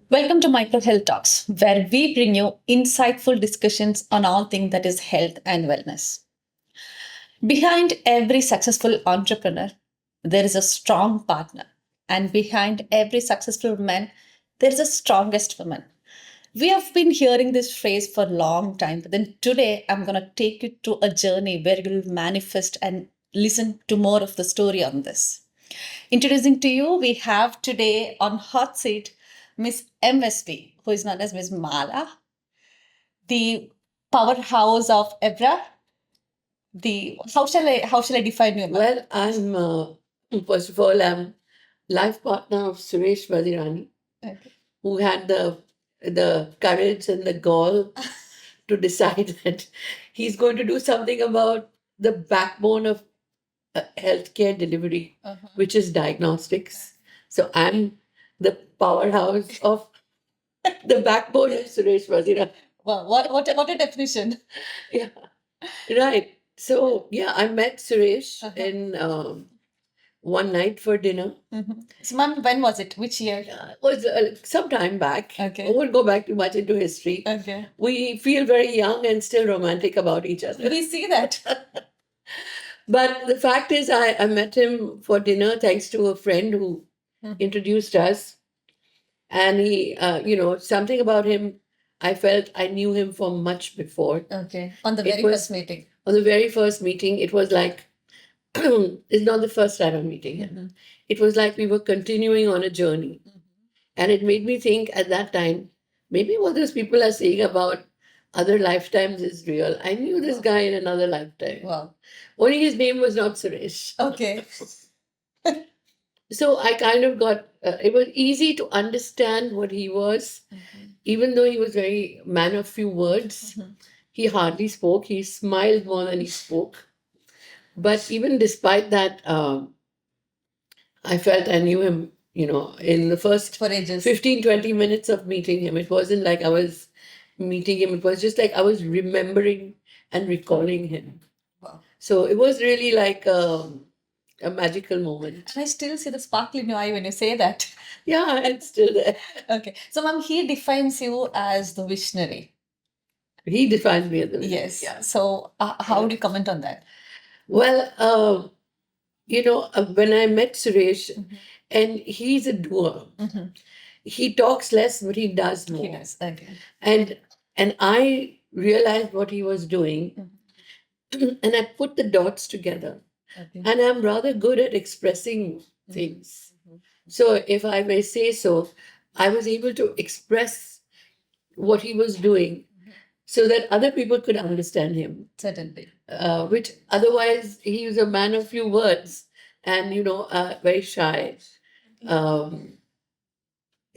Welcome to Micro Health Talks, where we bring you insightful discussions on all things that is health and wellness. Behind every successful entrepreneur, there is a strong partner. And behind every successful man, there is a strongest woman. We have been hearing this phrase for a long time, but then today I'm going to take you to a journey where you will manifest and listen to more of the story on this. Introducing to you, we have today on hot seat Miss MSP, who is known as Miss Mala, the powerhouse of ERBA. The how shall I define you? Well, I'm first of all, I'm life partner of Suresh Vazirani, Okay. who had the courage and the gall to decide that he's going to do something about the backbone of healthcare delivery, which is diagnostics. So I'm the powerhouse of the backbone of Suresh Vazirani. Well, what a definition. Yeah, right. So yeah, I met Suresh in one night for dinner. So, ma'am, when was it? Which year? It was some time back. Okay. I won't go back too much into history. Okay. We feel very young and still romantic about each other. We see that. But the fact is, I met him for dinner thanks to a friend who introduced us. And he, something about him, I felt I knew him from much before. Okay. On the It very was- first meeting. On the very first meeting, it was like, it's not the first time I'm meeting him. It was like we were continuing on a journey. And it made me think at that time, maybe what those people are saying about other lifetimes is real. I knew this guy in another lifetime. Wow. Only his name was not Suresh. Okay. So I kind of got, it was easy to understand what he was, even though he was very man of few words. He hardly spoke. He smiled more than he spoke. But even despite that, I felt I knew him, in the first For ages. 15, 20 minutes of meeting him. It wasn't like I was meeting him. It was just like I was remembering and recalling him. Wow. So it was really like a magical moment. And I still see the sparkle in your eye when you say that. Yeah, it's still there. Okay. So, ma'am, he defines you as the visionary. He defined me as a Yes. Yeah. So, how do you comment on that? Well, when I met Suresh, and he's a doer. He talks less, but he does more. He does. Okay. And I realized what he was doing, and I put the dots together. Okay. And I'm rather good at expressing things. So, if I may say so, I was able to express what he was doing so that other people could understand him, Certainly. which otherwise he was a man of few words and, very shy. Um,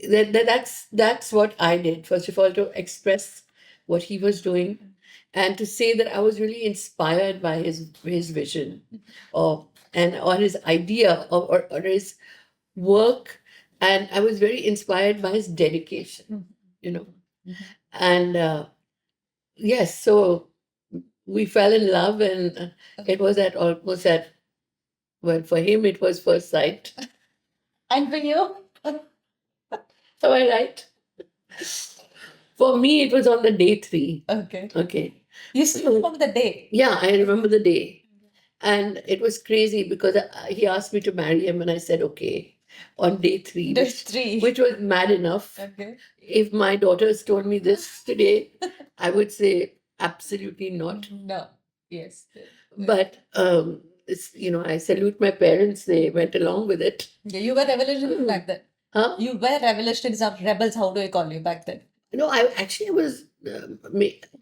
that's what I did. First of all, to express what he was doing, and to say that I was really inspired by his vision, or his idea, or his work, and I was very inspired by his dedication. And yes, so we fell in love, and it was well, for him it was first sight. And for you? Am I right? For me, it was on the day 3. Okay. Okay. You still remember the day? Yeah, I remember the day. And it was crazy because he asked me to marry him, and I said, okay, on day 3. Day 3. Which was mad enough. Okay. If my daughters told me this today, I would say absolutely not. No. Yes. But, I salute my parents. They went along with it. Yeah, you were revolutionary back then. Huh? You were revolutionaries or rebels, how do I call you back then? No, I was,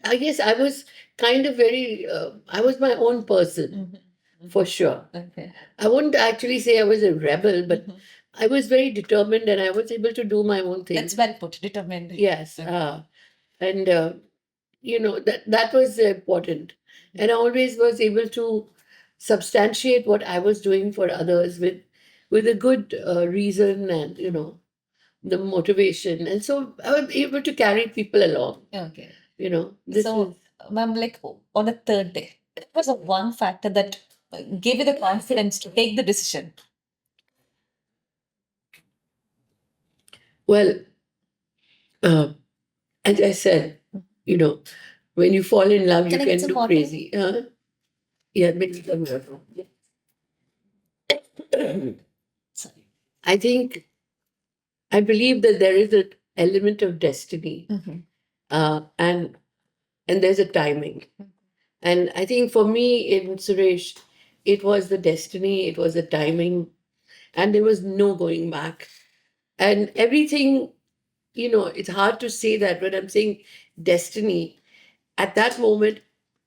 I guess I was kind of I was my own person, for sure. Okay. I wouldn't actually say I was a rebel, but I was very determined and I was able to do my own thing. That's well put, determined. Yes. And, that was important. And I always was able to substantiate what I was doing for others with a good reason and, the motivation. And so I was able to carry people along. Okay. This So, ma'am, like on the third day, it was a one factor that gave you the confidence to take the decision. well, Uh, as I said, you know, when you fall in love, you Can I get can some do water? crazy. Yeah, maybe some water. Sorry. I think I believe that there is an element of destiny, and there's a timing. And I think for me in Suresh, it was the destiny, it was the timing, and there was no going back. And everything, it's hard to say that when I'm saying destiny, at that moment,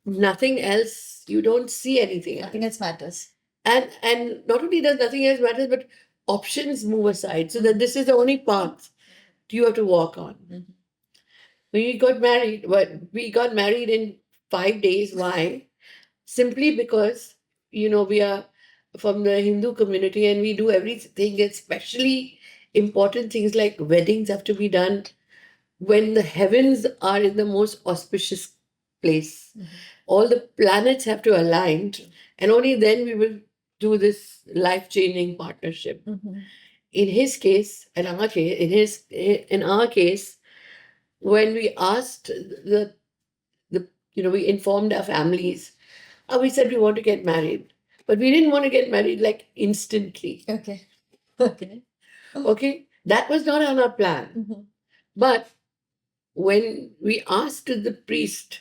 nothing else, you don't see anything else. Nothing else matters. And not only does nothing else matter, but options move aside. So that this is the only path you have to walk on. We got married, but we got married in 5 days. Why? Simply because, we are from the Hindu community and we do everything, especially important things like weddings have to be done when the heavens are in the most auspicious place. All the planets have to align, and only then we will do this life changing partnership. In his case, in our case, when we asked we informed our families. We said we want to get married, but we didn't want to get married like instantly. Okay. Okay. Okay, that was not on our plan. But when we asked the priest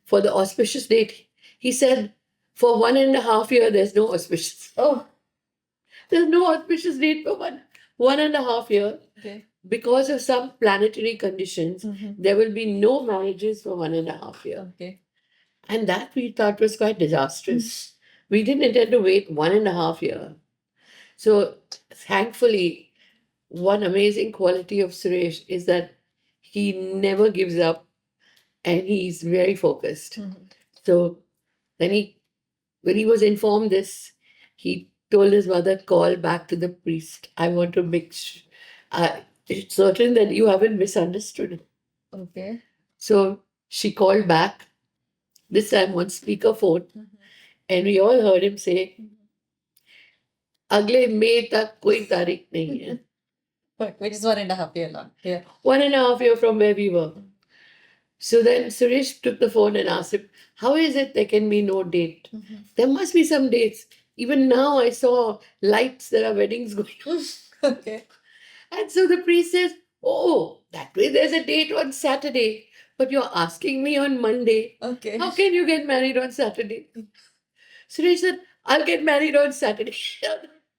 for the auspicious date, he said, for 1.5 years, there's no auspicious. Oh. There's no auspicious date for 1.5 years. Okay. Because of some planetary conditions, there will be no marriages for 1.5 years. Okay. And that we thought was quite disastrous. We didn't intend to wait 1.5 years. So thankfully, one amazing quality of Suresh is that he never gives up and he's very focused. So then when he was informed this, he told his mother, call back to the priest. I want to make certain that you haven't misunderstood. Okay. So she called back, this time on speakerphone, and we all heard him say, अगले मई तक कोई तारीख नहीं है. Which is 1.5 year long. Yeah. 1.5 years from where we were. So then Suresh took the phone and asked him, how is it there can be no date? There must be some dates. Even now I saw lights, there are weddings going on. Okay. And so the priest says, oh, that way there's a date on Saturday. But you're asking me on Monday. Okay. How can you get married on Saturday? Suresh said, I'll get married on Saturday.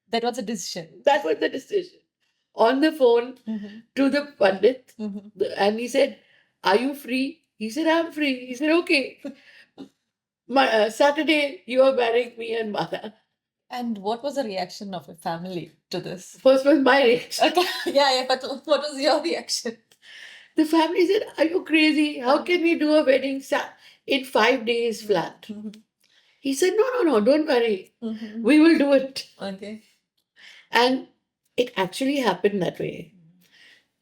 That was a decision. That was the decision. On the phone to the Pandit, and he said, are you free? He said, I'm free. He said, okay. Saturday, you are marrying me and Mala. And what was the reaction of your family to this? First was my reaction. Okay. Yeah, but what was your reaction? The family said, are you crazy? How can we do a wedding in 5 days flat? He said, no, don't worry. We will do it. Okay. And it actually happened that way.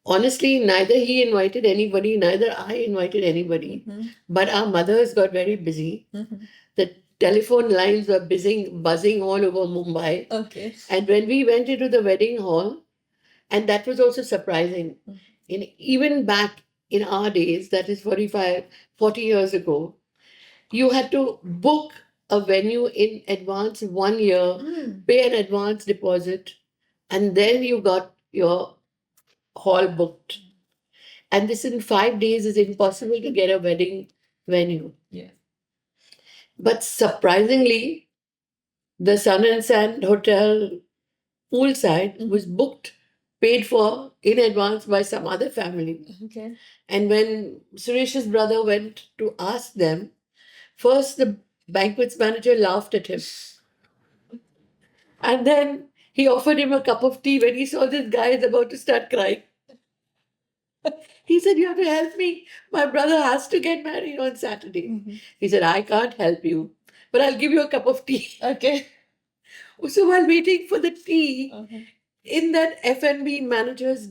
Honestly, neither he invited anybody, neither I invited anybody. But our mothers got very busy. The telephone lines were buzzing all over Mumbai. Okay. And when we went into the wedding hall, and that was also surprising, even back in our days, that is 40 years ago, you had to book a venue in advance 1 year, pay an advance deposit, and then you got your hall booked. And this in 5 days is impossible to get a wedding venue. Yeah. But surprisingly, the Sun and Sand Hotel poolside was booked, paid for in advance by some other family. Okay. And when Suresh's brother went to ask them, first the banquets manager laughed at him. And then he offered him a cup of tea when he saw this guy is about to start crying. He said, you have to help me. My brother has to get married on Saturday. He said, I can't help you, but I'll give you a cup of tea. Okay. So while waiting for the tea, in that F&B manager's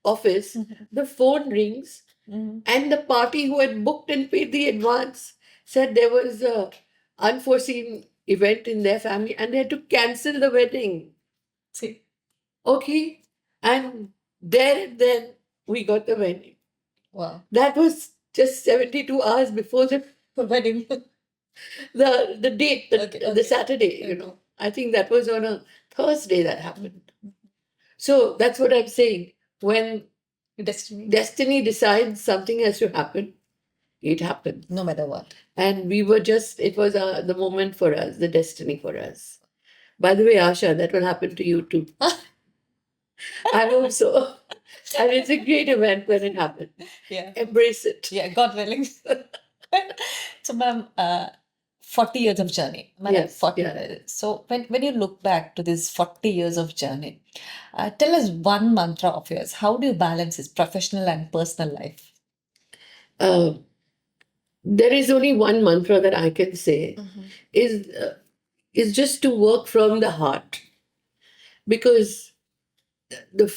office, the phone rings and the party who had booked and paid the advance said there was a unforeseen event in their family and they had to cancel the wedding. See. Okay. And there and then we got the venue. Wow. That was just 72 hours before the Wedding. the date, Okay. the Saturday, you know. I think that was on a Thursday that happened. So that's what I'm saying. When destiny decides something has to happen, it happens. No matter what. And we were just, it was the moment for us, the destiny for us. By the way, Asha, that will happen to you too. I hope so. And it's a great event when it happens. Yeah. Embrace it. Yeah, God willing. So, ma'am, 40 years of journey. Ma'am, Yes, 40 yeah. years. So, when you look back to this 40 years of journey, tell us one mantra of yours. How do you balance this professional and personal life? Uh, there is only one mantra that I can say is is just to work from the heart, because the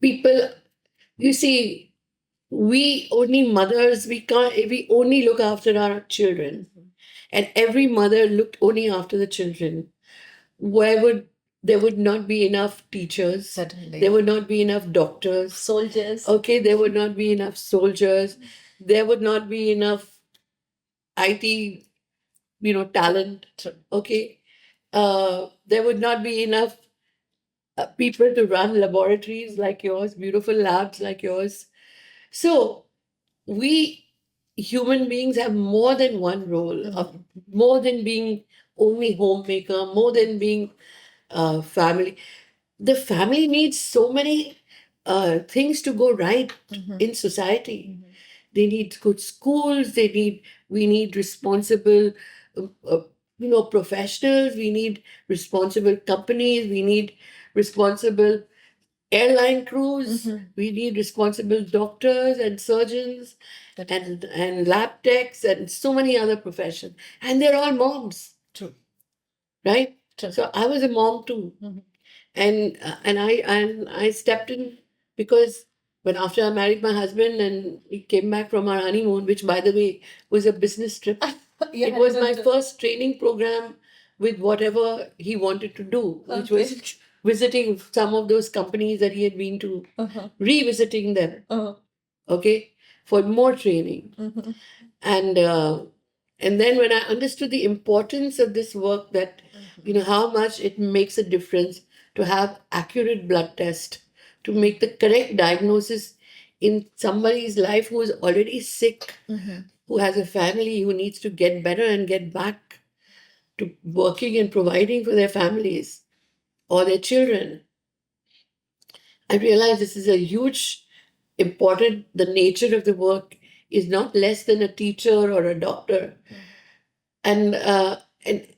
people, you see, we only mothers, we only look after our children, and every mother looked only after the children. Where would there would not be enough teachers, Certainly. there would not be enough doctors, Soldiers. okay, there would not be enough soldiers, there would not be enough IT, talent, okay, there would not be enough people to run laboratories like yours, beautiful labs like yours. So we human beings have more than one role, of more than being only homemaker, more than being family. The family needs so many things to go right in society. They need good schools. We need responsible, uh, uh, professionals. We need responsible companies. We need responsible airline crews. We need responsible doctors and surgeons and lab techs and so many other professions. And they're all moms. True. Right? True. So I was a mom too. And I stepped in because when after I married my husband and we came back from our honeymoon, which by the way was a business trip. Yeah, It was my first training program with whatever he wanted to do, which was visiting some of those companies that he had been to, revisiting them, okay, for more training. And and then when I understood the importance of this work, that how much it makes a difference to have accurate blood test, to make the correct diagnosis in somebody's life who is already sick, who has a family, who needs to get better and get back to working and providing for their families or their children. I realized this is a huge, important, the nature of the work is not less than a teacher or a doctor. And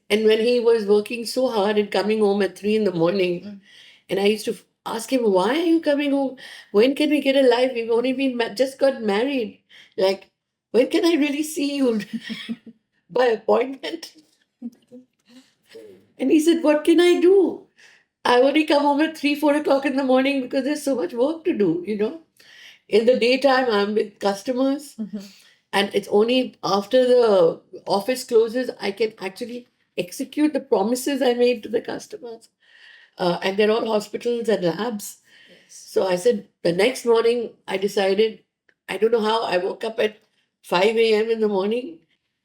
and when he was working so hard and coming home at 3 in the morning, and I used to ask him, "Why are you coming home? When can we get a life? We've only been just got married. Like, when can I really see you by appointment?" And he said, "What can I do? I only come home at 3, 4 o'clock in the morning because there's so much work to do. In the daytime, I'm with customers." And it's only after the office closes I can actually execute the promises I made to the customers. And they're all hospitals and labs. So I said, the next morning, I decided, I don't know how, I woke up at 5 a.m. in the morning.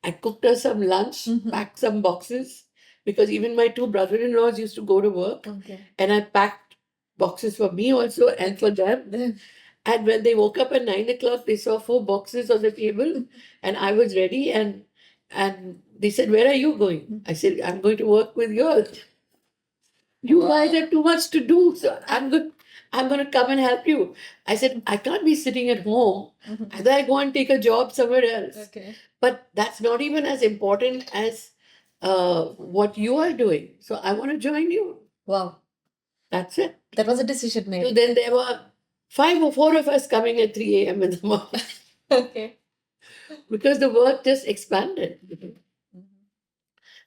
I cooked her some lunch, packed some boxes, because even my two brother in laws used to go to work. And I packed boxes for me also and for them. And when they woke up at 9 o'clock, they saw 4 boxes on the table, and I was ready. And they said, "Where are you going?" I said, "I'm going to work with you all. You guys have too much to do, so I'm going to come and help you." I said, "I can't be sitting at home. Either I go and take a job somewhere else." Okay. But that's not even as important as what you are doing. So I want to join you. Wow. That's it. That was a decision made. So then there were 5 or 4 of us coming at 3 a.m. in the morning. Okay. Because the work just expanded.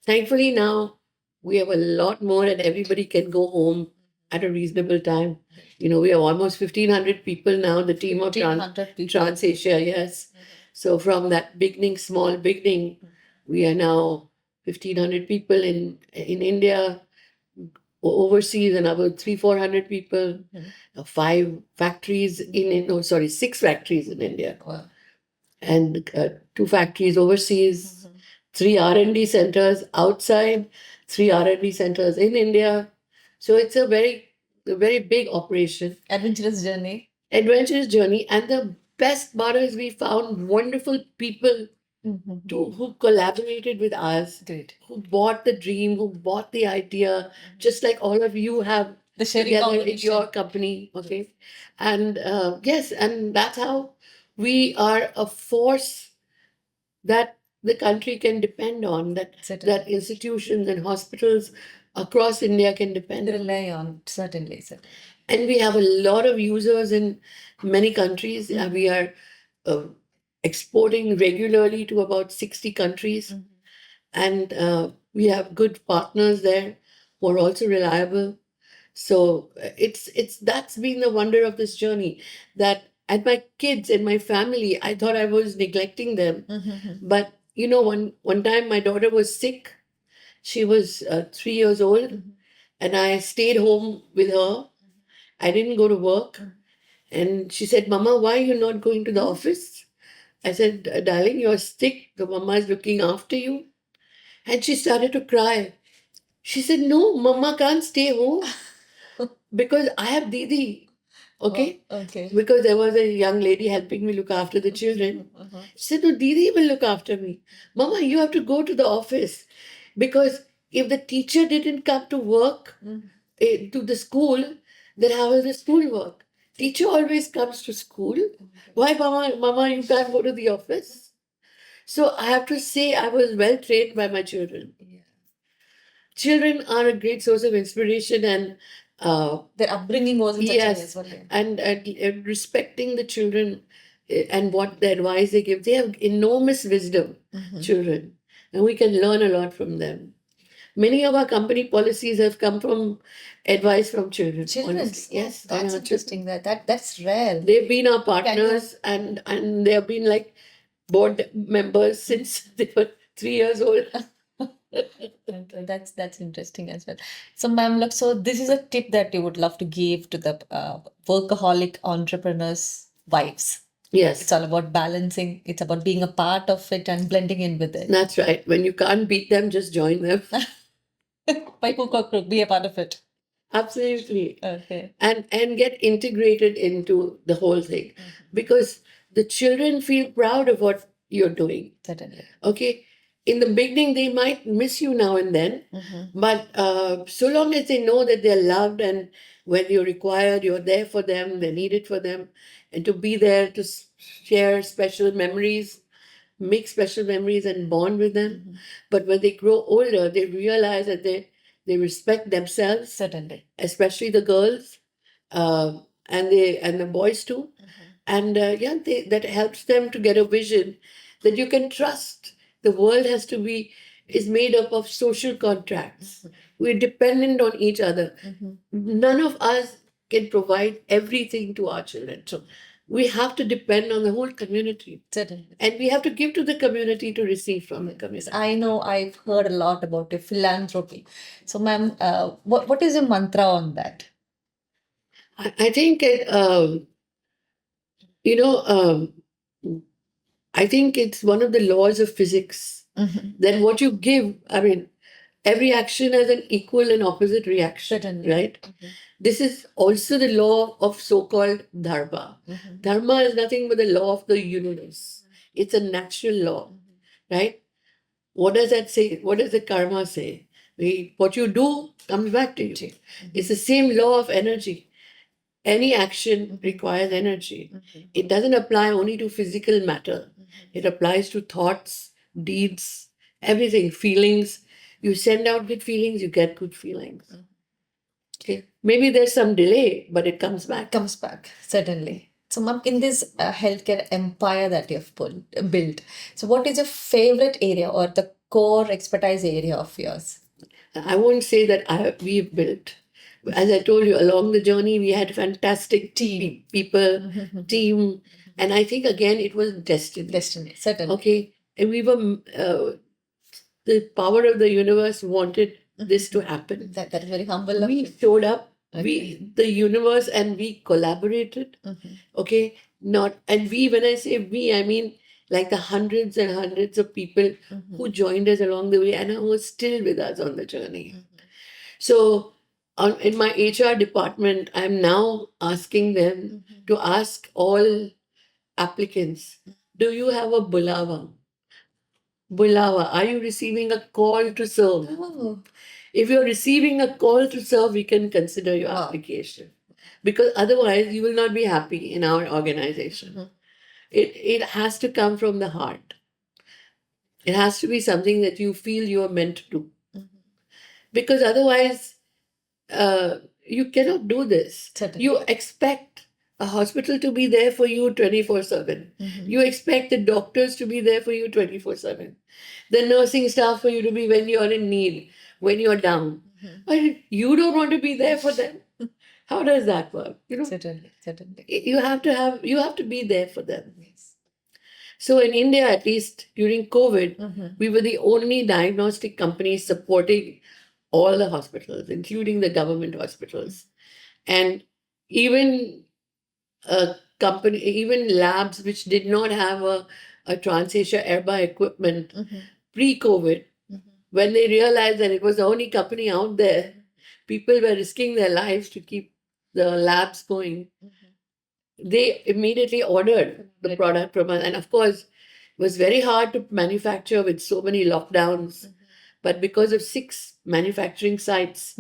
Thankfully, now we have a lot more, and everybody can go home at a reasonable time. We have almost 1,500 people now, the team of 1,500 people. Transasia, yes. So from that beginning, small beginning, we are now 1,500 people in India, overseas, and about 300-400 people, 5 factories in 6 factories in India, Wow. and 2 factories overseas, 3 R&D centers outside, 3 R&D centers in India. So it's a very big operation. Adventurous journey. Adventurous journey. And the best part is we found wonderful people who collaborated with us, Great. who bought the dream, who bought the idea, just like all of you have The sharing together in combination. your company. Okay. And yes, and that's how we are a force that the country can depend on, that Certainly. institutions and hospitals across India can depend on. Rely on, certainly. And we have a lot of users in many countries. We are exporting regularly to about 60 countries. And we have good partners there who are also reliable. So it's that's been the wonder of this journey, that and my kids and my family, I thought I was neglecting them. But one time my daughter was sick. She was 3 years old, and I stayed home with her. I didn't go to work. And she said, Mama, why are you not going to the office? I said, darling, you're sick. The mama is looking after you. And she started to cry. She said, no, Mama can't stay home because I have Didi. Okay? Okay. Because there was a young lady helping me look after the children. She said, no, Didi will look after me. Mama, you have to go to the office. Because if the teacher didn't come to work, to the school, then how will the school work? Teacher always comes to school. Why, Mama, you can't go to the office? So I have to say, I was well trained by my children. Children are a great source of inspiration, and their upbringing wasn't such a way as yes, well. Yeah. and respecting the children and what the advice they give. They have enormous wisdom, children, and we can learn a lot from them. Many of our company policies have come from advice from children. Children, Honestly. Yes, on that's our interesting. That's rare. They've been our partners, and they have been like board members since they were 3 years old. Okay, that's interesting as well. So, ma'am, look, so this is a tip that you would love to give to the workaholic entrepreneurs' wives. Yes, It's all about balancing. It's about being a part of it and blending in with it. that's right. When you can't beat them, just join them. By hook or crook, be a part of it. Absolutely. Okay. And get integrated into the whole thing, because the children feel proud of what you're doing. Certainly. Okay. In the beginning, they might miss you now and then, but so long as they know that they're loved, and when you're required, you're there for them, they're needed for them, and to be there to share special memories, make special memories, and bond with them. But when they grow older, they realize that they respect themselves, Certainly. especially the girls, and the boys too. And that helps them to get a vision that you can trust. The world is made up of social contracts. We're dependent on each other. None of us can provide everything to our children. So we have to depend on the whole community. Certainly. And we have to give to the community to receive from the community. I know I've heard a lot about your philanthropy. So, ma'am, what is your mantra on that? I think I think it's one of the laws of physics. That what you give, I mean, every action has an equal and opposite reaction. Certainly. Right? This is also the law of so-called dharma. Dharma is nothing but the law of the universe. It's a natural law, right? What does that say? What does the karma say? What you do comes back to you. It's the same law of energy. Any action requires energy. It doesn't apply only to physical matter. It applies to thoughts, deeds, everything, feelings. You send out good feelings, you get good feelings. Okay. Maybe there's some delay, but it comes back. Comes back, certainly. So, ma'am, in this healthcare empire that you've built, so what is your favorite area or the core expertise area of yours? I won't say that we've built. As I told you, along the journey, we had fantastic people, team. And I think, again, it was destiny. Destiny, certainly. Okay. And we were, the power of the universe wanted this to happen. That is very humble of We you. showed up, Okay. the universe, and we collaborated. Okay, not and we. When I say we, I mean like the hundreds and hundreds of people who joined us along the way and who are still with us on the journey. So, in my HR department, I'm now asking them to ask all applicants, do you have a bulawa? Bulawa, are you receiving a call to serve? Oh. If you're receiving a call to serve, we can consider your Wow. application. Because otherwise, you will not be happy in our organization. It has to come from the heart. It has to be something that you feel you are meant to do. Because otherwise, you cannot do this. Certainly. You expect a hospital to be there for you 24/7. You expect the doctors to be there for you 24/7. The nursing staff for you to be when you're in need, when you're down. But you don't want to be there for them. How does that work? Certainly. Certainly. You have to be there for them. So in India, at least during COVID, we were the only diagnostic company supporting all the hospitals, including the government hospitals. And even even labs which did not have a Transasia ERBA equipment pre-COVID, when they realized that it was the only company out there, people were risking their lives to keep the labs going. They immediately ordered the product from us. And of course, it was very hard to manufacture with so many lockdowns. But because of 6 manufacturing sites,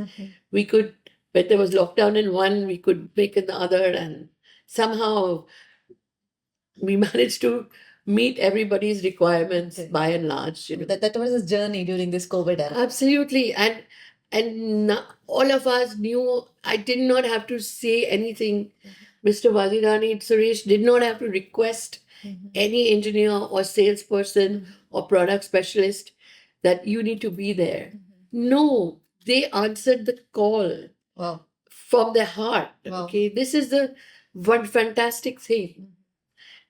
we could, when there was lockdown in one, we could make in the other. And somehow we managed to meet everybody's requirements by and large. That was a journey during this COVID era. Absolutely. And all of us knew I did not have to say anything. Mr. Vazirani, Suresh did not have to request any engineer or salesperson or product specialist that you need to be there. No, they answered the call. Wow. From their heart. Wow. Okay, this is the one fantastic thing.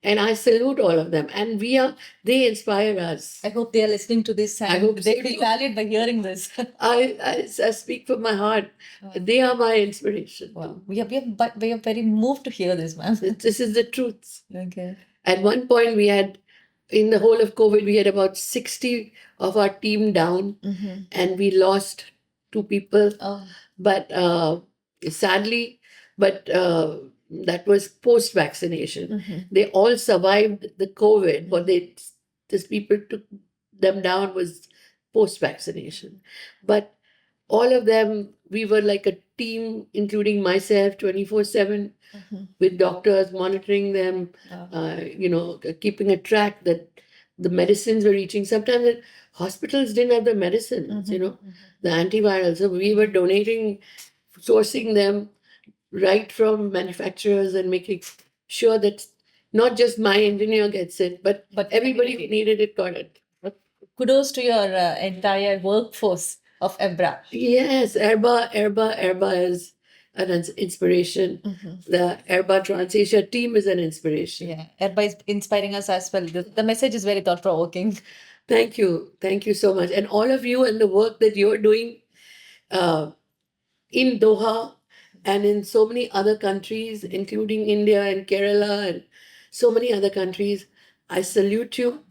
And I salute all of them. And they inspire us. I hope they are listening to this and I hope they so feel too. valued by hearing this. I speak from my heart. They are my inspiration. Wow. We are very moved to hear this, ma'am. This is the truth. Okay. At one point, we had, in the whole of COVID, we had about 60 of our team down, and we lost 2 people. Oh. But sadly, that was post-vaccination. They all survived the COVID. What these people took them down was post-vaccination. But all of them, we were like a team, including myself, 24/7, with doctors monitoring them, keeping a track that the medicines were reaching. Sometimes the hospitals didn't have the medicines, the antivirals. So we were sourcing them right from manufacturers and making sure that not just my engineer gets it, but everybody who needed it got it. Kudos to your entire workforce of ERBA. Yes, ERBA is an inspiration. The ERBA Transasia team is an inspiration. Yeah, ERBA is inspiring us as well. The message is very thought-provoking. Thank you so much. And all of you and the work that you're doing in Doha and in so many other countries, including India and Kerala and so many other countries, I salute you.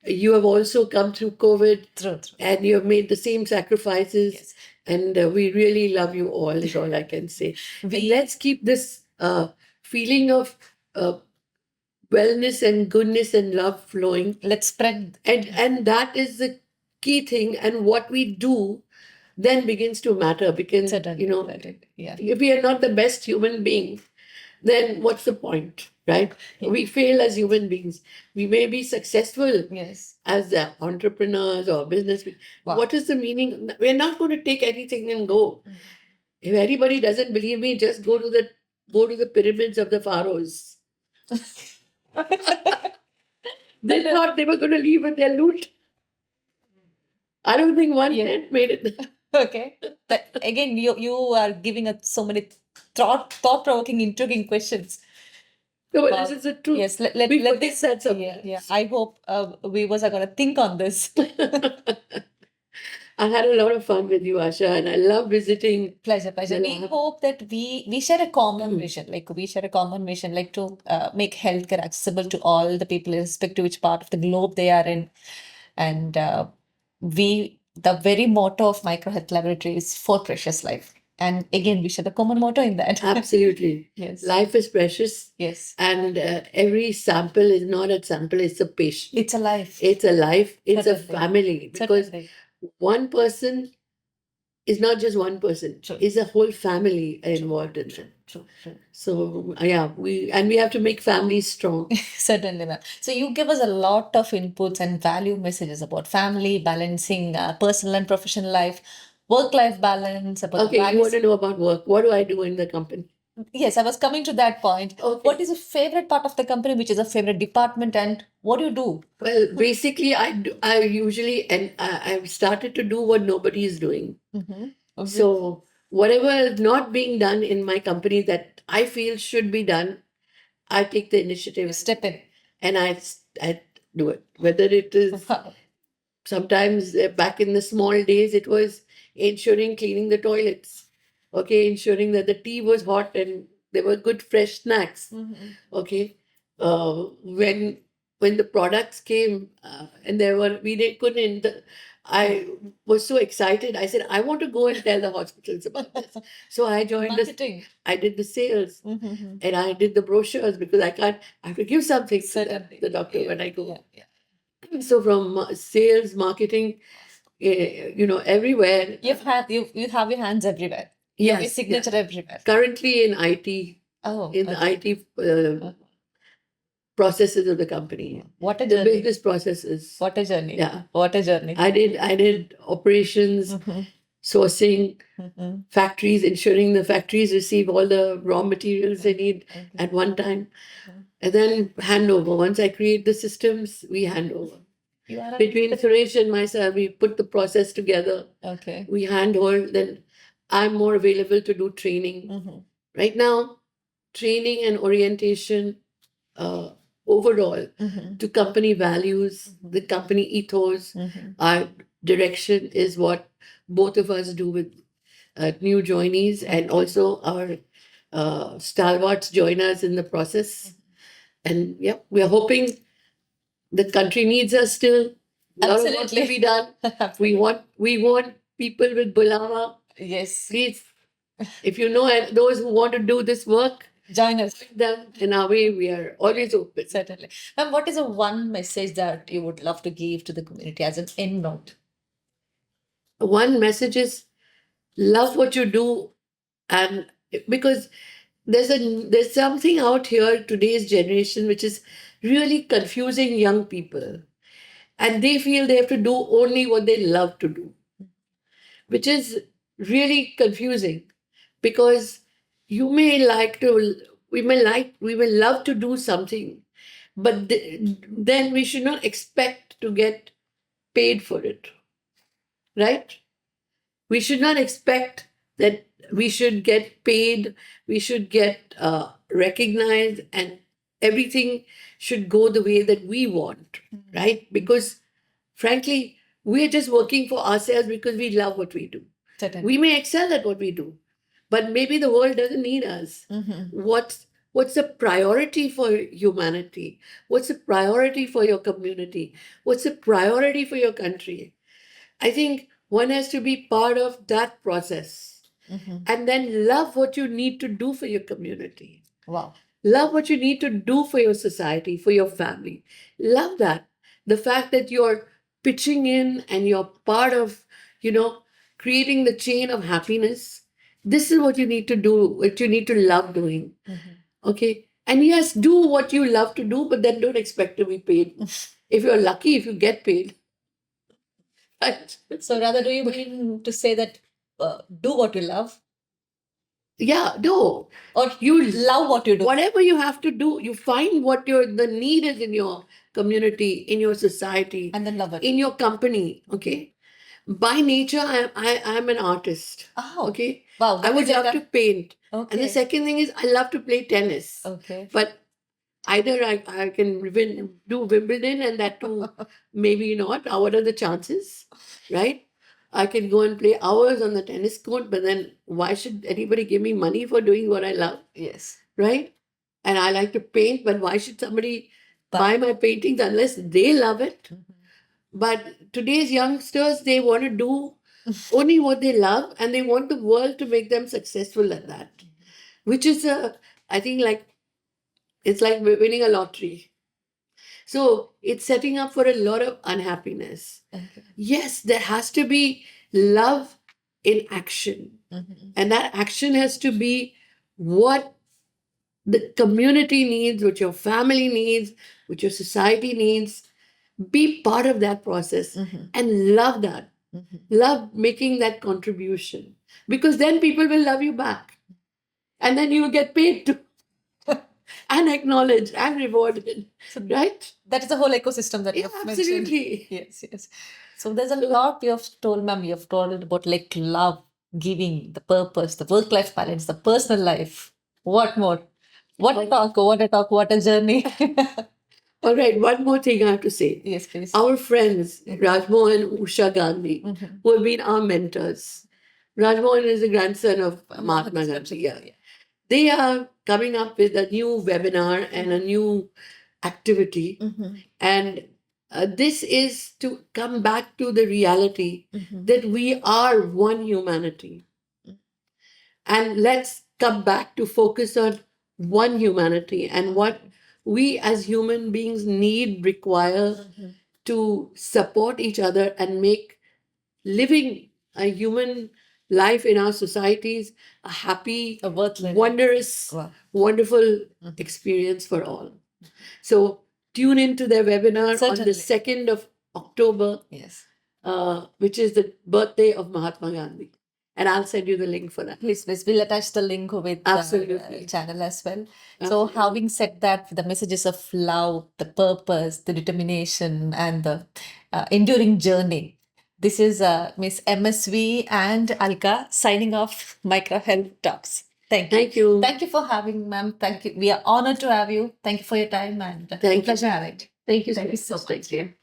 You have also come through COVID. True. And you have made the same sacrifices. Yes. And we really love you all, is all I can say. And let's keep this feeling of wellness and goodness and love flowing. Let's spread. And that is the key thing. And what we do then begins to matter. Because, Yeah. if we are not the best human being, then what's the point, right? Yeah. We fail as human beings. We may be successful as entrepreneurs or business. Wow. What is the meaning? We're not going to take anything and go. If anybody doesn't believe me, just go to the pyramids of the pharaohs. They thought they were going to leave with their loot. I don't think one tent made it. Okay. But again, you are giving us so many thought-provoking, intriguing questions. No, but this is the truth. Yes, let this set up. Yeah. I hope viewers are going to think on this. I had a lot of fun with you, Asha, and I love visiting Pleasure. the We lab. hope that we share a common Mm. vision, like we share a common vision, like to make healthcare accessible to all the people, irrespective of which part of the globe they are in. And the very motto of Micro Health Laboratory is for precious life. And again, we share the common motto in that. Absolutely. Yes. Life is precious, Yes. and every sample is not a sample, it's a patient. It's a life. It's a life, it's a Certainly. family. Because Certainly. one person is not just one person, True. it's a whole family involved in it. True. True. So yeah, we have to make families strong. Certainly, ma'am. So you give us a lot of inputs and value messages about family, balancing personal and professional life, work-life balance, about the Okay, you want values. to know about work. What do I do in the company? Yes, I was coming to that point. Okay. What is your favorite part of the company, which is a favorite department, and what do you do? Well, basically, I usually, and I've started to do what nobody is doing. Mm-hmm. Okay. So whatever is not being done in my company that I feel should be done, I take the You initiative step in. and I do it. Whether it is sometimes back in the small days, it was ensuring cleaning the toilets, okay, ensuring that the tea was hot and there were good fresh snacks, Mhm. okay. When the products came and there were couldn't. I was so excited. I said, I want to go and tell the hospitals about this. So I joined this. Marketing. I did the sales Mm-hmm. and I did the brochures because I have to give something to Certainly. the doctor Yeah, when I go. yeah. So from sales, marketing, everywhere. You have your hands everywhere. You have your Yes, signature everywhere. currently in IT, Oh, in the okay. IT processes of the company, What a the journey. business processes. What a journey. Yeah, What a journey. I did operations, Mhm. sourcing, Mhm. factories, ensuring the factories receive all the raw materials they need Okay. at one time, Mhm. and then handover. Once I create the systems, we hand over. You are Between Suresh and myself, we put the process together. okay. We handhold. Then I'm more available to do training. Mhm. Right now, training and orientation uh, overall Mhm. to company values, the company ethos, Mhm. our direction is what both of us do with new joinees, and also our stalwarts join us in the process. And yeah, we are hoping the country needs us still. A lot of work to be done. We want people with Bulawa. Yes. Please, if you know those who want to do this work, Join us. them in our way. We are always open. Certainly. Ma'am, what is the one message that you would love to give to the community as an end note? One message is love what you do, and because there's something out here today's generation which is really confusing young people, and they feel they have to do only what they love to do, which is really confusing because you may like to we may love to do something, but then we should not expect to get paid for it, right? We should not expect that we should get paid, we should get recognized, and everything should go the way that we want, right? Because frankly, we're just working for ourselves because we love what we do. Certainly. We may excel at what we do, but maybe the world doesn't need us. Mhm. What's the priority for humanity? What's the priority for your community? What's the priority for your country? I think one has to be part of that process Mhm. and then love what you need to do for your community. Wow. Love what you need to do for your society, for your family. Love that. The fact that you're pitching in and you're part of, creating the chain of happiness. This is what you need to do, what you need to love doing. Mhm. Okay. And yes, do what you love to do, but then don't expect to be paid. If you're lucky, if you get paid. Right? So rather, do you mean to say that do what you love, Yeah, no. or You love what you do? whatever you have to do, you find what the need is in your community, in your society, And then love it. in your company. Okay. By nature, I'm an artist. Oh. Okay. Wow. I What would is it love to that? paint. And Okay. the second thing is I love to play tennis. Okay. But either I can do Wimbledon and that too maybe not. What are the chances? Right? I can go and play hours on the tennis court, but then why should anybody give me money for doing what I love? Yes. Right? And I like to paint, but why should somebody buy my paintings unless they love it? But today's youngsters, they want to do only what they love, and they want the world to make them successful at that, which is I think like it's like winning a lottery. So it's setting up for a lot of unhappiness. Okay. Yes, there has to be love in action. And that action has to be what the community needs, what your family needs, what your society needs. Be part of that process and love that. Love making that contribution. Because then people will love you back. And then you will get paid to and acknowledged and rewarded. So Right? that is the whole ecosystem that you have mentioned. Absolutely. Yes, yes. So there's a lot you have told, ma'am. You have told about like love, giving, the purpose, the work-life balance, the personal life. What more? What a talk, what a talk, what a journey. All right, one more thing I have to say. Yes, please. Our friends, Rajmohan and Usha Gandhi, who have been our mentors. Rajmohan is the grandson of Mahatma Gandhi. Yeah. They are coming up with a new webinar and a new activity. And this is to come back to the reality that we are one humanity. And let's come back to focus on one humanity and what we as human beings need, require to support each other and make living a human life in our societies a happy, worth living. wondrous, Wow. wonderful experience for all. So tune into their webinar on Certainly. the 2nd of October, Yes. which is the birthday of Mahatma Gandhi. And I'll send you the link for that. Please, we'll attach the link with Absolutely. the channel as well. Absolutely. So, having said that, the messages of love, the purpose, the determination, and the enduring journey. This is Miss MSV and Alka signing off Micro Health Talks. Thank you. Thank you. Thank you for having, ma'am. Thank you. We are honored to have you. Thank you for your time and Thank you. pleasure having you. Thank you Thank you so so much. much. Thank you.